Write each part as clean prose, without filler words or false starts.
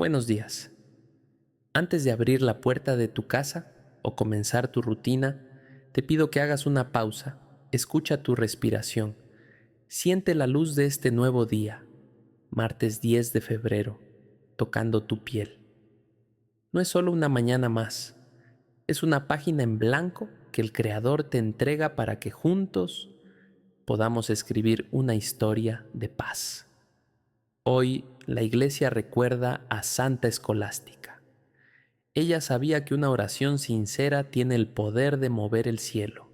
Buenos días. Antes de abrir la puerta de tu casa o comenzar tu rutina, te pido que hagas una pausa, escucha tu respiración, siente la luz de este nuevo día, martes 10 de febrero, tocando tu piel. No es solo una mañana más, es una página en blanco que el Creador te entrega para que juntos podamos escribir una historia de paz. Hoy la Iglesia recuerda a Santa Escolástica. Ella sabía que una oración sincera tiene el poder de mover el cielo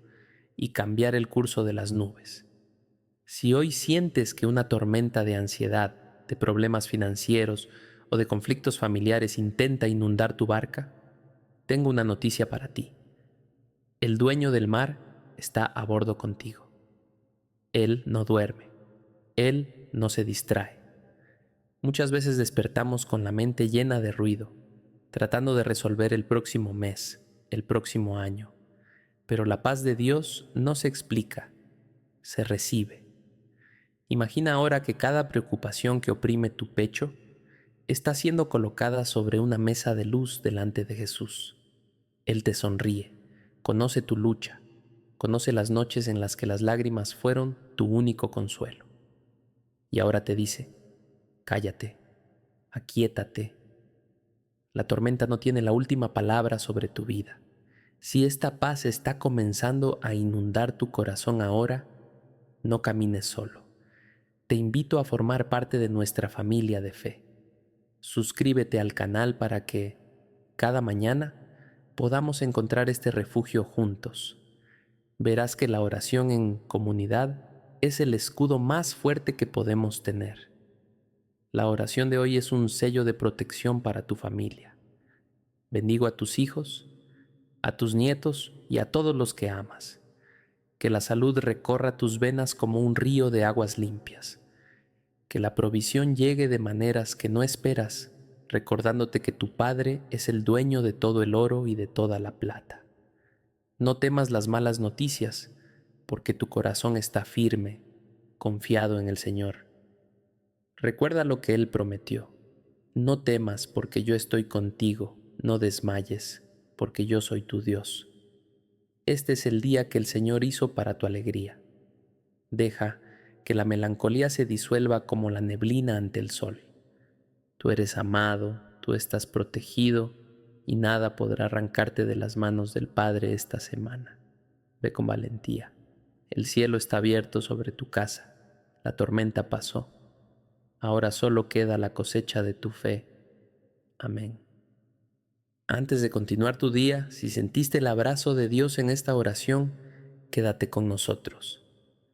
y cambiar el curso de las nubes. Si hoy sientes que una tormenta de ansiedad, de problemas financieros o de conflictos familiares intenta inundar tu barca, tengo una noticia para ti. El dueño del mar está a bordo contigo. Él no duerme. Él no se distrae. Muchas veces despertamos con la mente llena de ruido, tratando de resolver el próximo mes, el próximo año. Pero la paz de Dios no se explica, se recibe. Imagina ahora que cada preocupación que oprime tu pecho está siendo colocada sobre una mesa de luz delante de Jesús. Él te sonríe, conoce tu lucha, conoce las noches en las que las lágrimas fueron tu único consuelo. Y ahora te dice, cállate, aquíétate. La tormenta no tiene la última palabra sobre tu vida. Si esta paz está comenzando a inundar tu corazón ahora, no camines solo. Te invito a formar parte de nuestra familia de fe. Suscríbete al canal para que, cada mañana, podamos encontrar este refugio juntos. Verás que la oración en comunidad es el escudo más fuerte que podemos tener. La oración de hoy es un sello de protección para tu familia. Bendigo a tus hijos, a tus nietos y a todos los que amas. Que la salud recorra tus venas como un río de aguas limpias. Que la provisión llegue de maneras que no esperas, recordándote que tu Padre es el dueño de todo el oro y de toda la plata. No temas las malas noticias, porque tu corazón está firme, confiado en el Señor. Recuerda lo que Él prometió. No temas, porque yo estoy contigo, no desmayes, porque yo soy tu Dios. Este es el día que el Señor hizo para tu alegría. Deja que la melancolía se disuelva como la neblina ante el sol. Tú eres amado, tú estás protegido y nada podrá arrancarte de las manos del Padre esta semana. Ve con valentía. El cielo está abierto sobre tu casa. La tormenta pasó. Ahora solo queda la cosecha de tu fe. Amén. Antes de continuar tu día, si sentiste el abrazo de Dios en esta oración, quédate con nosotros.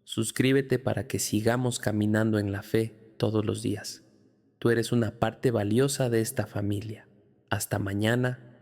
Suscríbete para que sigamos caminando en la fe todos los días. Tú eres una parte valiosa de esta familia. Hasta mañana